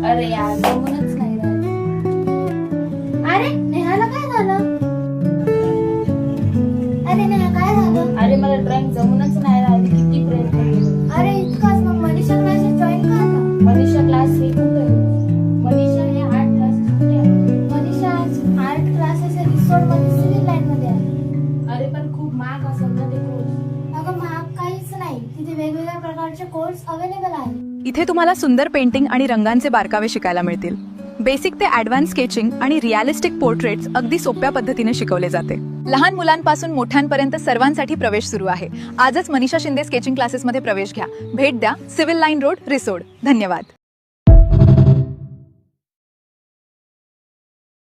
अरे यार जमूनच नाही राहिलं. अरे नेहाला काय झालं? अरे नेहा काय झालं? अरे मला ड्रॉइंग जमूनच नाही राहिली. किती प्रयत्न केले. अरे इतकाच मग मनीषा क्लासेस जॉईन कर ना. मनीषा क्लास हे कुठे? मनीषा हे आर्ट क्लास कुठे आहे? मनीषा आर्ट क्लासेस रिसोर्ट मध्ये सिव्हिल लाईन मध्ये आहे. अरे पण खूप महाग असेल ना ते कोर्स. अगं महाग काहीच नाही, तिथे वेगवेगळ्या प्रकारचे कोर्स अवेलेबल आहेत. इथे तुम्हाला सुंदर पेंटिंग आणि रंगांचे बारकावे शिकायला मिळतील. बेसिक ते ॲडव्हान्स स्केचिंग आणि रिअलिस्टिक पोर्ट्रेट्स अगदी सोप्या पद्धतीने शिकवले जाते. लहान मुलांपासून मोठ्यांपर्यंत सर्वांसाठी प्रवेश सुरू आहे. आजच मनीषा शिंदे स्केचिंग क्लासेसमध्ये प्रवेश घ्या. भेट द्या, सिव्हिल लाईन रोड, रिसोड. धन्यवाद.